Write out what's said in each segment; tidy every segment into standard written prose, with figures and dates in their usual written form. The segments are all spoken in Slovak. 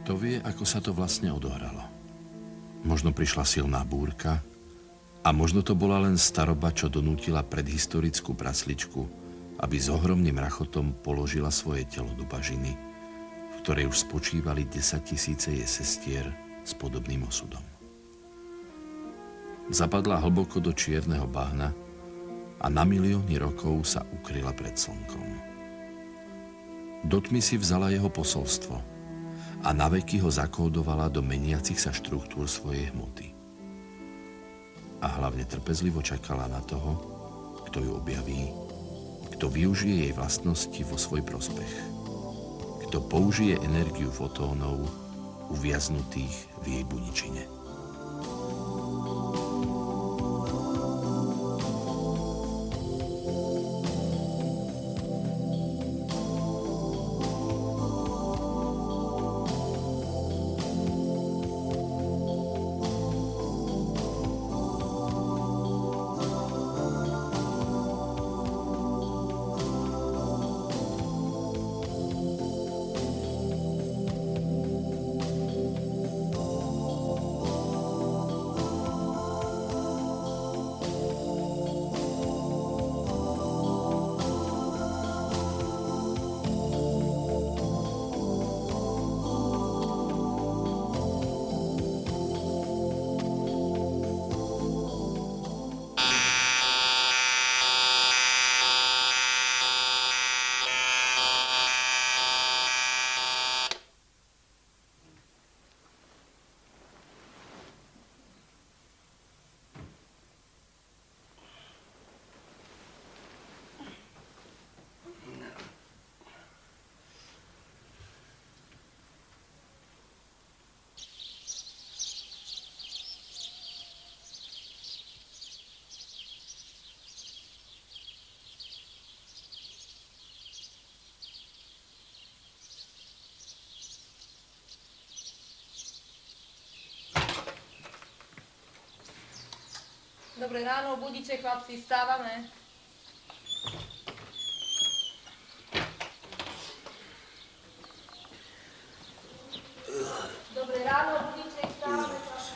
Kto vie, ako sa to vlastne odohralo? Možno prišla silná búrka a možno to bola len staroba, čo donútila predhistorickú prasličku, aby s ohromným rachotom položila svoje telo do bažiny, v ktorej už spočívali 10 000 jej sestier s podobným osudom. Zapadla hlboko do čierneho bahna a na milióny rokov sa ukryla pred slnkom. Do tmy si vzala jeho posolstvo a naveky ho zakódovala do meniacich sa štruktúr svojej hmoty. A hlavne trpezlivo čakala na toho, kto ju objaví, kto využije jej vlastnosti vo svoj prospech, kto použije energiu fotónov uviaznutých v jej buničine. Dobré ráno, budíček, chlapci, stávame. Dobré ráno, budíček, stávame, chlapci.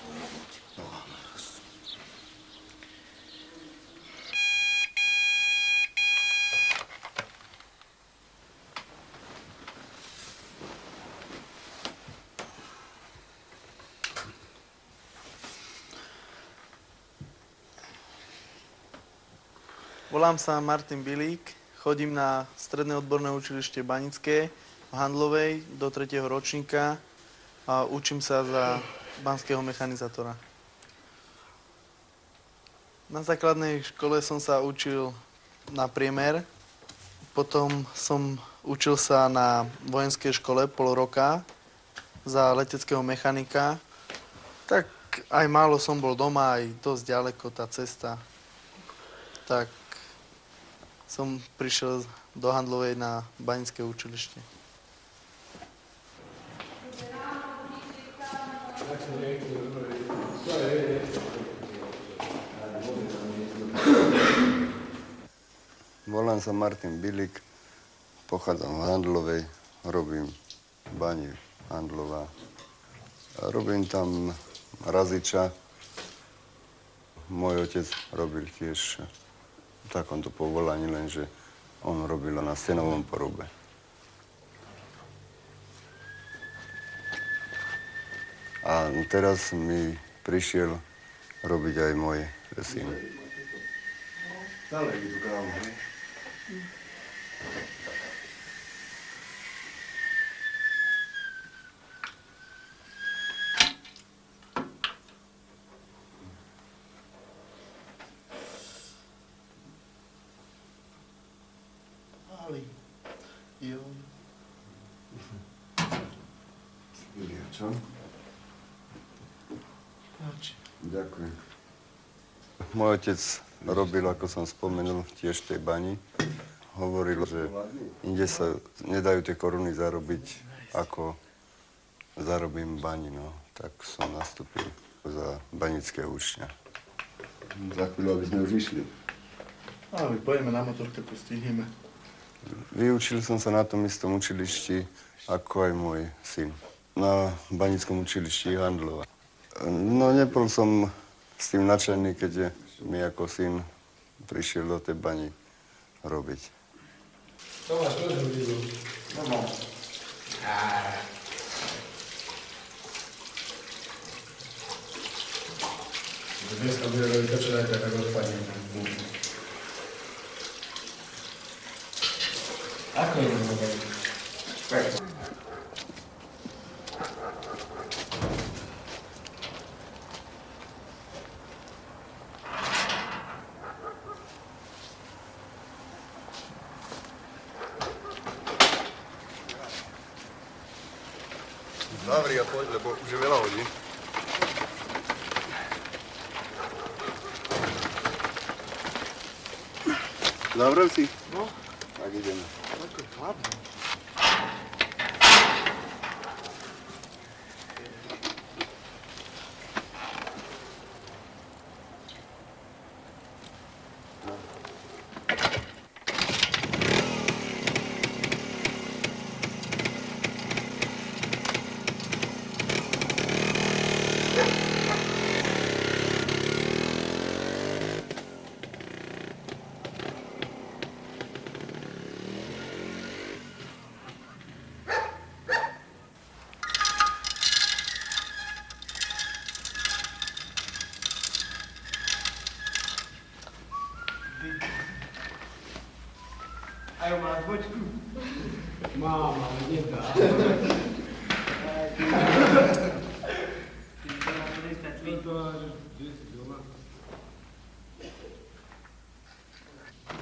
Volám sa Martin Bilík, chodím na Stredné odborné učilište Banické v Handlovej do 3. ročníka a učím sa za banského mechanizátora. Na základnej škole som sa učil na priemer, potom som učil sa na vojenskej škole pol roka za leteckého mechanika. Tak aj málo som bol doma, aj dosť ďaleko tá cesta. Tak som prišiel do Handlovej na banické učilište. Volám sa Martin Bilík, pochádzam z Handlovej, robím bani Handlová. Robím tam raziča. Môj otec robil tiež v takomto povolaní, lenže on robil na stenovom porube. A teraz mi prišiel robiť aj môj syn. Čo? Ďakujem. Môj otec robil, ako som spomenul, tiež v tej bani. Hovoril, že inde sa nedajú tie koruny zarobiť, ako zarobím v bani, no. Tak som nastúpil za banické učňa. Za chvíľu, aby sme už išli. A my pojeme na motorke, postihneme. Vyučil som sa na tom istom učilišti, ako aj môj syn. na banickom učilišti Handlova. No nebol som s tým nadšený, keď mi ako syn prišiel do tej bani robiť. Tomáš, čo zrobil? No. Dneska bude robiť to, čo dajte, tak odpadne. Ako je to robiť? Zavri a poď, lebo už je veľa hodín. Zavrel si? No. Tak ideme. Ako je chladno. Ajo, máš bočku? Mám, ale nedá.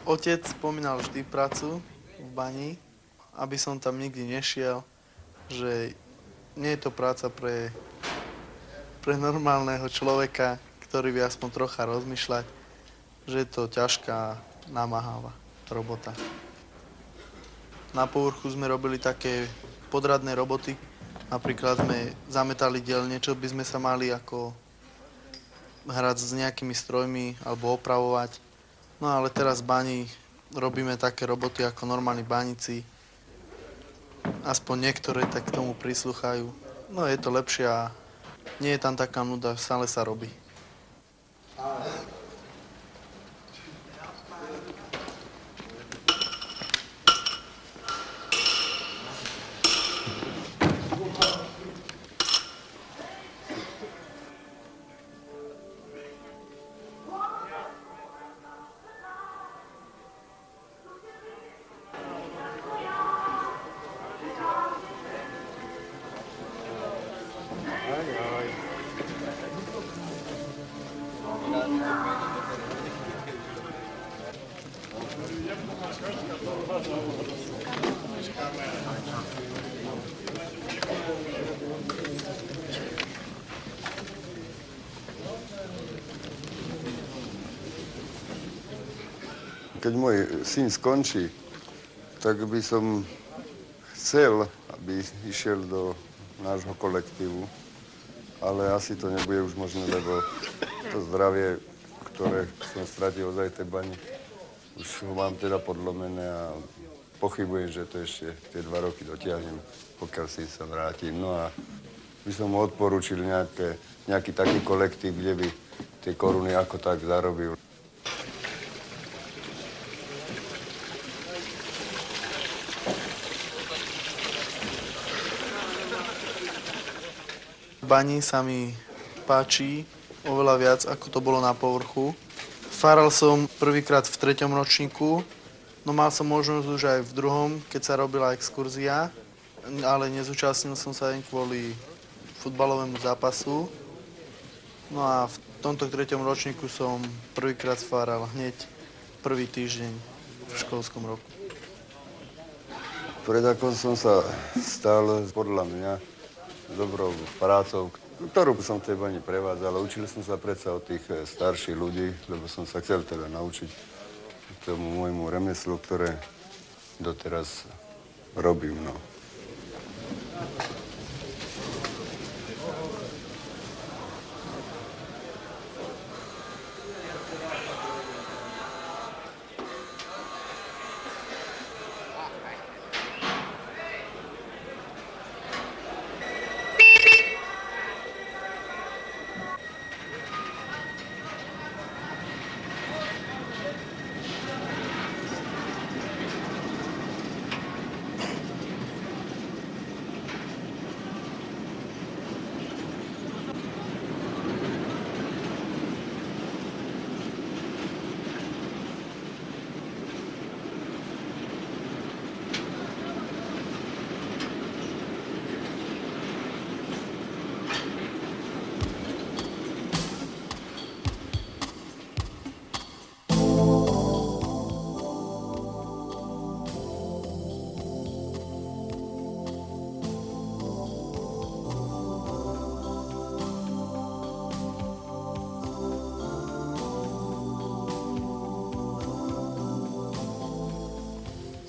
Otec spomínal vždy prácu v bani, aby som tam nikdy nešiel, že nie je to práca pre normálneho človeka, ktorý vie aspoň trocha rozmýšľať, že je to ťažká, namáhavá robota. Na povrchu sme robili také podradné roboty, napríklad sme zametali dielne, čo by sme sa mali ako hrať s nejakými strojmi alebo opravovať. No ale teraz v bani robíme také roboty ako normálni banici. Aspoň niektoré tak k tomu prislúchajú. No je to lepšie a nie je tam taká nuda, stále sa robí. Keď môj syn skončí, tak by som chcel, aby išiel do nášho kolektívu, ale asi to nebude už možné, lebo to zdravie, ktoré som stratil ozaj tej bani, už ho mám teda podlomené a pochybujem, že to ešte tie 2 roky dotiahnem, pokiaľ si sa vrátim. No a by som mu odporúčil nejaký taký kolektív, kde by tie koruny ako tak zarobil. V bani sa mi páči oveľa viac, ako to bolo na povrchu. Fáral som prvýkrát v 3. ročníku, no mal som možnosť už aj v 2., keď sa robila exkurzia, ale nezúčastnil som sa len kvôli futbalovému zápasu. No a v tomto 3. ročníku som prvýkrát fáral hneď prvý týždeň v školskom roku. Pred ako som sa stal, podľa mňa, dobrou prácou, ktorú som v tej bani prevádzal, ale učil som sa predsa od tých starších ľudí, lebo som sa chcel teda naučiť tomu môjmu remeslu, ktoré doteraz robím. No.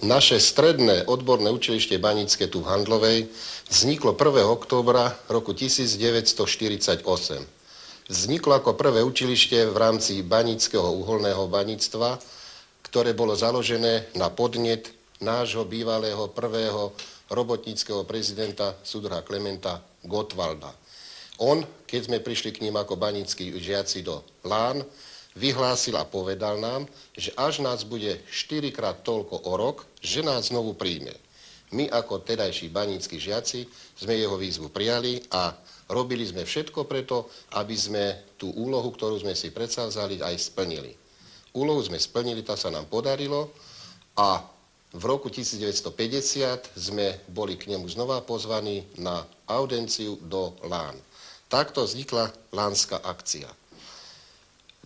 Naše stredné odborné učilište banícke tu v Handlovej vzniklo 1. októbra roku 1948. Vzniklo ako prvé učilište v rámci baníckeho uholného baníctva, ktoré bolo založené na podnet nášho bývalého prvého robotníckeho prezidenta súdruha Klementa Gottwalda. On, keď sme prišli k ním ako baníckí žiaci do Lán, vyhlásil a povedal nám, že až nás bude 4-krát toľko o rok, že nás znovu príjme. My ako tedajší banícki žiaci sme jeho výzvu prijali a robili sme všetko preto, aby sme tú úlohu, ktorú sme si predsavzali, aj splnili. Úlohu sme splnili, tá sa nám podarilo a v roku 1950 sme boli k nemu znova pozvaní na audienciu do Lán. Takto vznikla lánska akcia.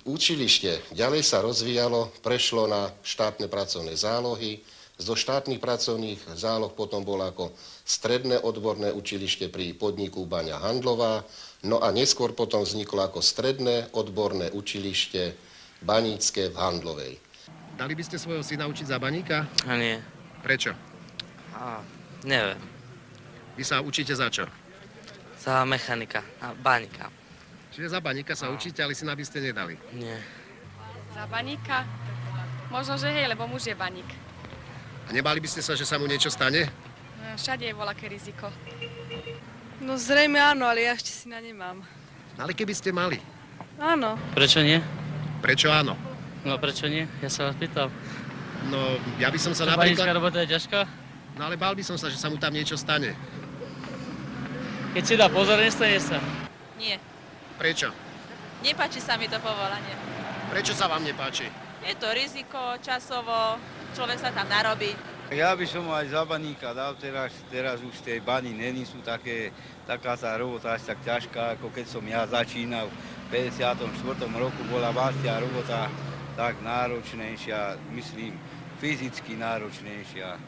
Učilište ďalej sa rozvíjalo, prešlo na štátne pracovné zálohy. Zo štátnych pracovných záloh potom bolo ako stredné odborné učilište pri podniku Baňa Handlová, no a neskôr potom vzniklo ako stredné odborné učilište banícke v Handlovej. Dali by ste svojho syna učiť za baníka? Nie. Prečo? Neviem. Vy sa učíte za čo? Za mechanika a baníka. Čiže za baníka sa učíte, ale syna by ste nedali? Nie. Za baníka? Možno, že hej, lebo muž je baník. A nebali by ste sa, že sa mu niečo stane? No, všade je voľaké riziko. No zrejme áno, ale ja ešte syna nemám. Ale keby ste mali? Áno. Prečo nie? Prečo áno? No prečo nie? Ja sa vás pýtal. No, ja by som sa Banícka napríklad... robota je ťažká? No ale bál by som sa, že sa mu tam niečo stane. Keď si dá pozor, nestane sa. Nie. Prečo? Nepáči sa mi to povolanie. Prečo sa vám nepáči? Je to riziko, časovo, človek sa tam narobí. Ja by som aj za baníka dal, teraz už tej bani není sú taká tá robota až tak ťažká, ako keď som ja začínal. V 54. roku bola tá robota tak náročnejšia, myslím, fyzicky náročnejšia.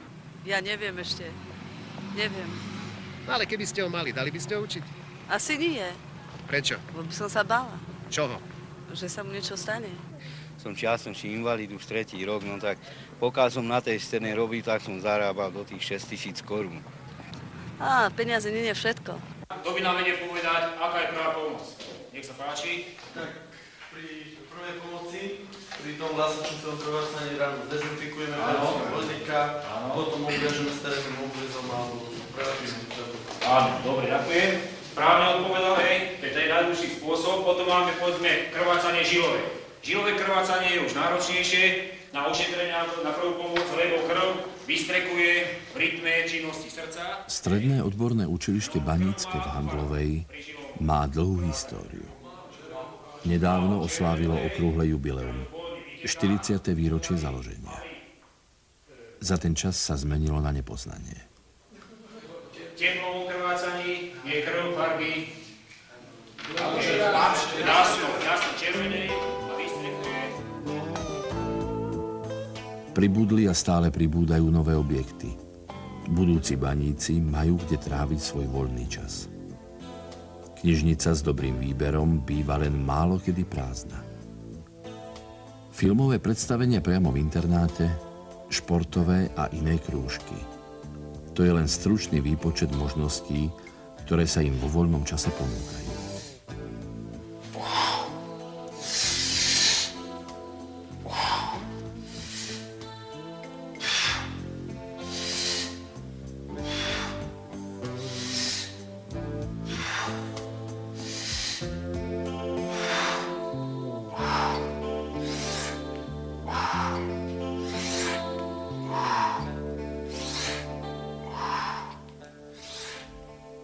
Ja neviem ešte. Neviem. No ale keby ste ho mali, dali by ste ho učiť? Asi nie. Prečo? Lebo by som sa bála. Čoho? Že sa mu niečo stane. Som čiastočný invalid už 3. rok, no tak pokiaľ som na tej strednej robil, tak som zarábal do tých 6 000 korún. Peniaze nie je všetko. Kto by nám vedie povedať, aká je prvá pomoc? Nech sa páči. Tak pri prvej pomoci, pri tom vlasočnicom krvácaní ráno dezinfikujeme vozíka, potom obviažeme starým obvezom alebo pračím. Áno, dobre, ďakujem. Správne odpovedal, hej, to je ten najdôležší spôsob. Potom máme, povedzme, krvácanie žilové. Žilové krvácanie je už náročnejšie na ošetrenie na prvú pomoc, lebo krv vystrekuje v rytme činnosti srdca. Stredné odborné učilište banícke v Handlovej má dlhú históriu. Nedávno oslávilo okrúhle jubileum, 40. výročie založenia. Za ten čas sa zmenilo na nepoznanie. Teplovom krvácaní je krv farby jasno červenej a vystrekuje. Pribudli a stále pribúdajú nové objekty. Budúci baníci majú kde tráviť svoj voľný čas. Knižnica s dobrým výberom býva len málo kedy prázdna. Filmové predstavenia priamo v internáte, športové a iné krúžky. To je len stručný výpočet možností, ktoré sa im vo voľnom čase ponúkajú.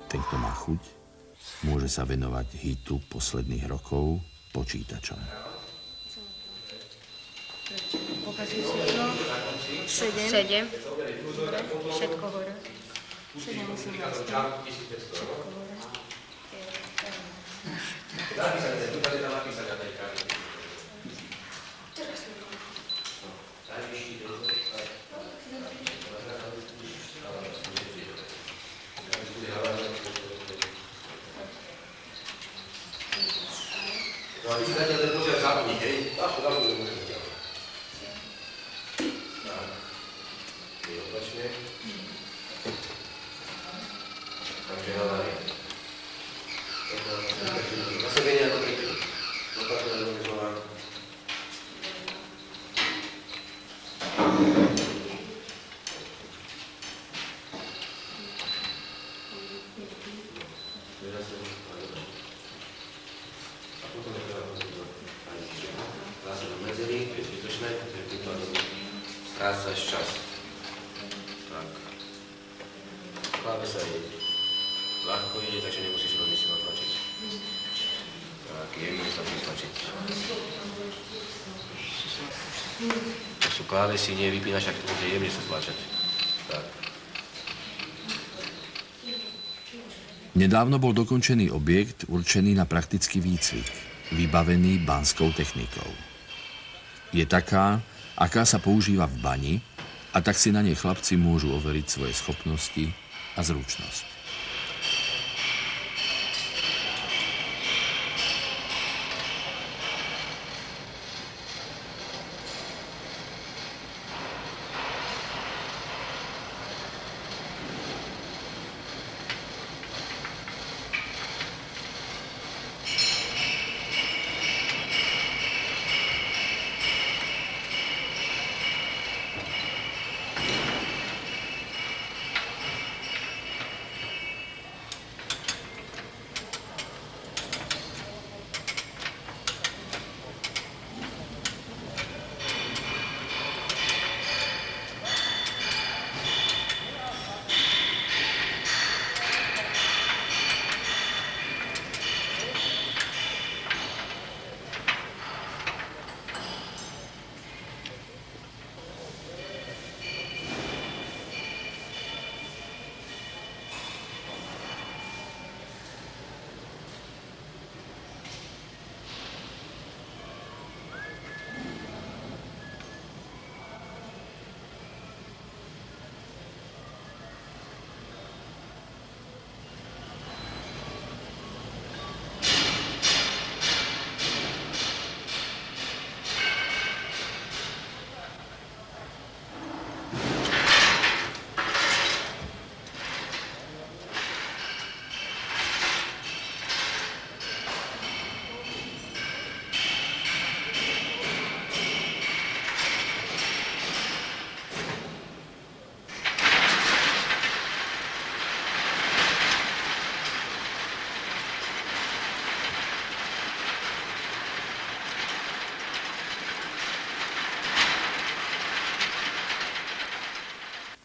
Ten, kto má chuť, môže sa venovať hitu posledných rokov počítačom. Pokazujú si to? 7. Dobre, všetko hore. 7 musím mať. Všetko hore. strácaš čas. Tak. Klávesa ide. Ľahko ide, takže nemusíš veľmi si natlačiť. Tak, jemne sa pritlačiť. To sú klávesy, nie vypínaš, ak to môže jemne sa stlačať. Tak. Nedávno bol dokončený objekt určený na praktický výcvik, vybavený banskou technikou. Je taká, aká sa používa v bani, a tak si na nej chlapci môžu overiť svoje schopnosti a zručnosť.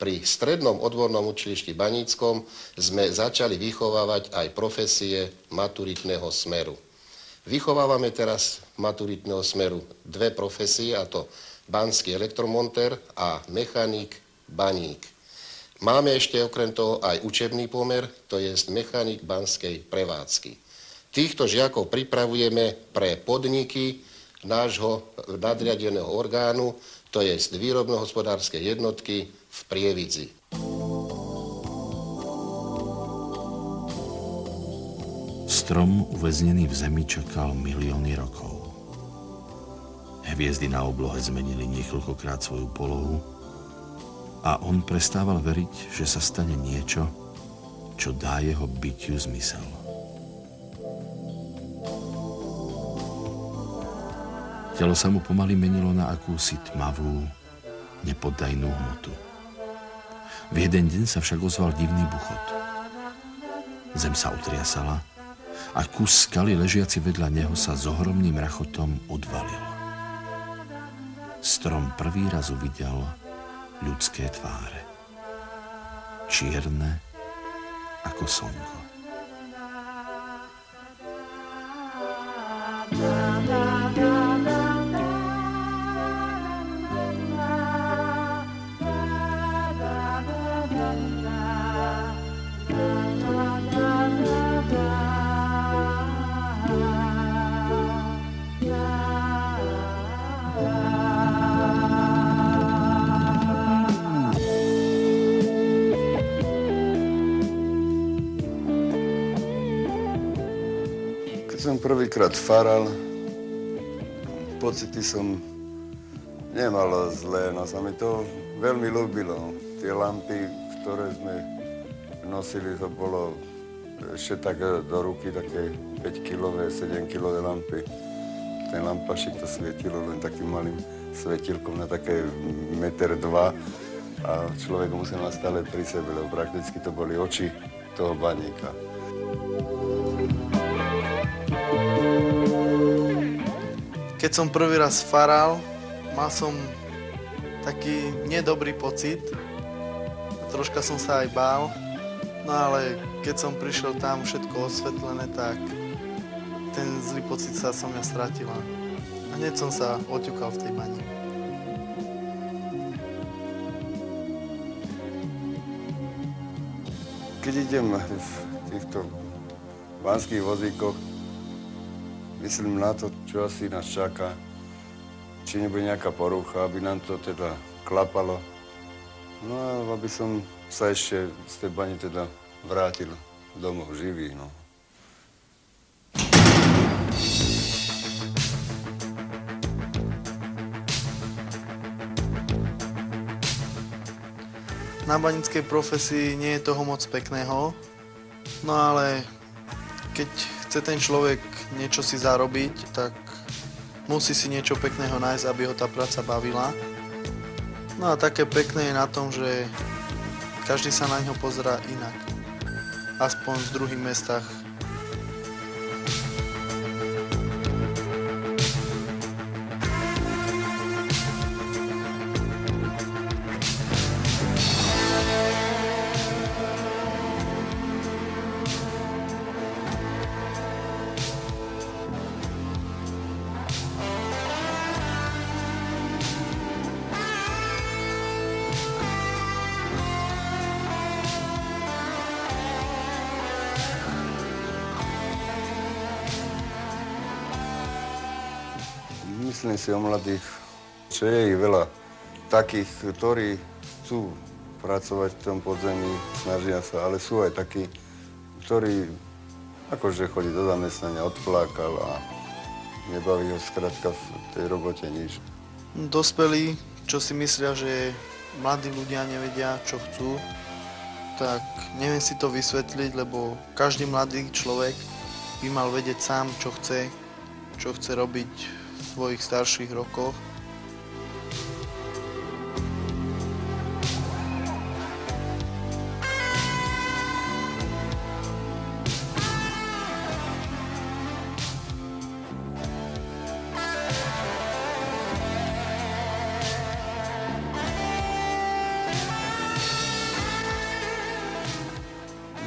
Pri Strednom odbornom učilišti Baníckom sme začali vychovávať aj profesie maturitného smeru. Vychovávame teraz maturitného smeru dve profesie, a to banský elektromontér a mechanik baník. Máme ešte okrem toho aj učebný pomer, to je mechanik banskej prevádzky. Týchto žiakov pripravujeme pre podniky nášho nadriadeného orgánu, to je výrobno-hospodárskej jednotky v Prievidzi. Strom uväznený v zemi čakal milióny rokov. Hviezdy na oblohe zmenili niekoľkokrát svoju polohu a on prestával veriť, že sa stane niečo, čo dá jeho bytiu zmysel. Telo sa mu pomaly menilo na akúsi tmavú, nepoddajnú hmotu. V jeden deň sa však ozval divný buchot. Zem sa otriasala a kus skaly ležiaci vedľa neho sa s ohromným rachotom odvalil. Strom prvý raz uvidel ľudské tváre. Čierne ako slnko. Som prvýkrát faral, pocity som nemal zlé, no sa mi to veľmi ľúbilo. Tie lampy, ktoré sme nosili, to bolo ešte tak do ruky, také 5-kilové, 7-kilové lampy. Ten lampašik to svietilo len takým malým svetilkom na také 1,2 m a človek musel mať stále pri sebe, lebo prakticky to boli oči toho baníka. Keď som prvý raz faral, mal som taký nedobrý pocit. Troška som sa aj bál, no ale keď som prišiel tam všetko osvetlené, tak ten zlý pocit sa so mňa stratila. A hneď som sa oťukal v tej bani. Keď idem v týchto banských vozíkoch, myslím na to, čo asi nás čaká, či nebude nejaká porucha, aby nám to teda klapalo. No a aby som sa ešte z tej bane teda vrátil domov živý, no. Na banickej profesii nie je toho moc pekného, no ale keď chce ten človek niečo si zarobiť, tak musí si niečo pekného nájsť, aby ho tá práca bavila. No a také pekné je na tom, že každý sa na ňo pozerá inak. Aspoň v druhých mestách. Myslím si o mladých, že je ich veľa takých, ktorí chcú pracovať v tom podzemí, snažia sa, ale sú aj takí, ktorí akože chodí do zamestnania, odflákal a nebaví ho skrátka v tej robote nič. Dospelí, čo si myslia, že mladí ľudia nevedia, čo chcú, tak neviem si to vysvetliť, lebo každý mladý človek by mal vedieť sám, čo chce robiť v svojich starších rokoch.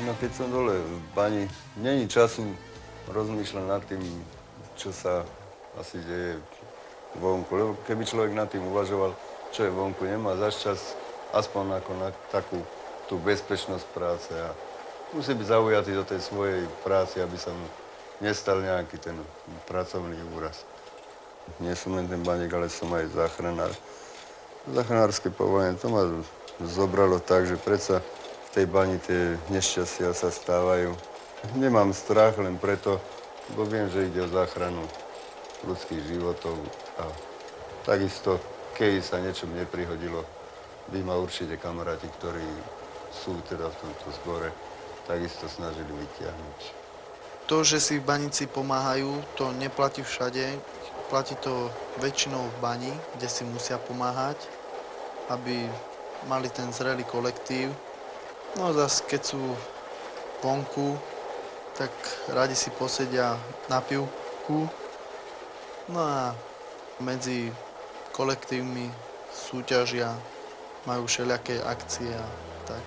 No keď som dole v bani, není času rozmýšľať nad tým, čo sa asi deje vonku, lebo keby človek nad tým uvažoval, čo je vonku, nemá zaš čas aspoň ako na takú tú bezpečnosť práce a musí byť zaujatý do tej svojej práce, aby sa mu nestal nejaký ten pracovný úraz. Nie som len ten baník, ale som aj záchranár. Záchranárske povolenie, to ma zobralo tak, že predsa v tej bani tie nešťastia sa stávajú. Nemám strach len preto, bo viem, že ide o záchranu ľudských životov a takisto, keď sa niečo neprihodilo, by ma určite kamaráti, ktorí sú teda v tomto zbore, takisto snažili vytiahnuť. To, že si v banici pomáhajú, to neplatí všade. Platí to väčšinou v bani, kde si musia pomáhať, aby mali ten zrelý kolektív. No zase, keď sú vonku, tak radi si posedia na pivku. No a medzi kolektívmi súťažia, majú všelijaké akcie a tak.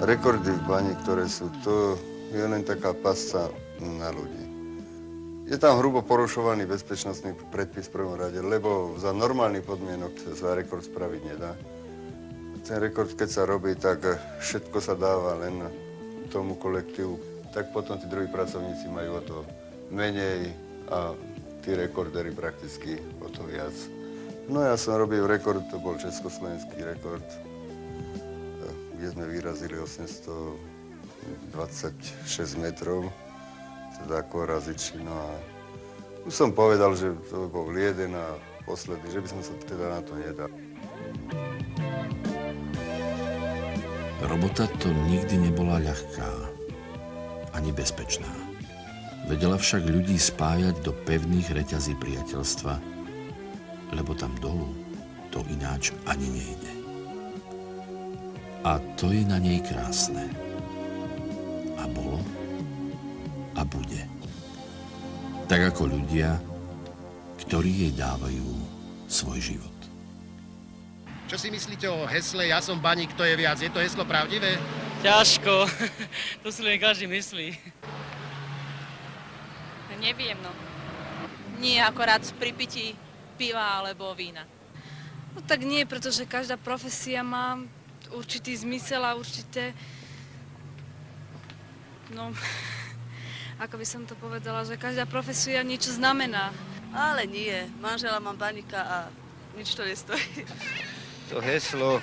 Rekordy v bani, ktoré sú, to je len taká pasca na ľudí. Je tam hrubo porušovaný bezpečnostný predpis v prvom rade, lebo za normálnych podmienok sa rekord spraviť nedá. Ten rekord, keď sa robí, tak všetko sa dáva len tomu kolektívu. Tak potom tí druhí pracovníci majú o to menej a tí rekordery prakticky o to viac. No ja som robil rekord, to bol československý rekord, kde sme vyrazili 826 metrov, teda ako raziči. No a už som povedal, že to bol jeden a posledný, že by som sa teda na to nedal. Robota to nikdy nebola ľahká, ani bezpečná. Vedela však ľudí spájať do pevných reťazí priateľstva, lebo tam dolu to ináč ani nejde. A to je na nej krásne. A bolo a bude. Tak ako ľudia, ktorí jej dávajú svoj život. Čo si myslíte o hesle Ja som baník, to je viac? Je to heslo pravdivé? Ťažko. To si len každý myslí. Neviem, no. Nie akorát pri pití piva alebo vína. No tak nie, pretože každá profesia má určitý zmysel a určité... No, ako by som to povedala, že každá profesia niečo znamená. Ale nie, manžela mám baníka a nič to nestojí. To heslo,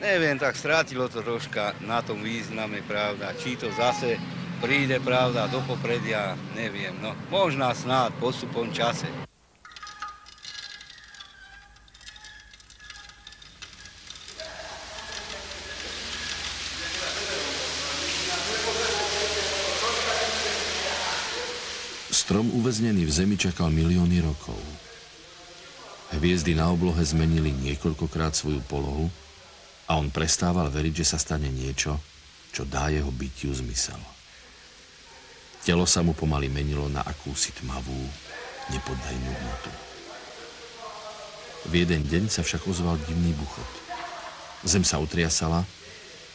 neviem, tak strátilo to troška na tom význame, pravda. Či to zase príde, pravda, do popredia, neviem, no. Možná snáď postupom čase. Strom uväznený v zemi čakal milióny rokov. Hviezdy na oblohe zmenili niekoľkokrát svoju polohu a on prestával veriť, že sa stane niečo, čo dá jeho bytiu zmysel. Telo sa mu pomaly menilo na akúsi tmavú, nepoddajnú hmotu. V jeden deň sa však ozval divný buchot. Zem sa utriasala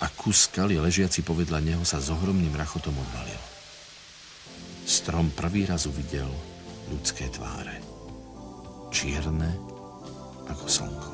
a kus skaly ležiaci povedľa neho sa s ohromným rachotom odvalil. Strom prvý raz uvidel ľudské tváre. Čierne ako slnko.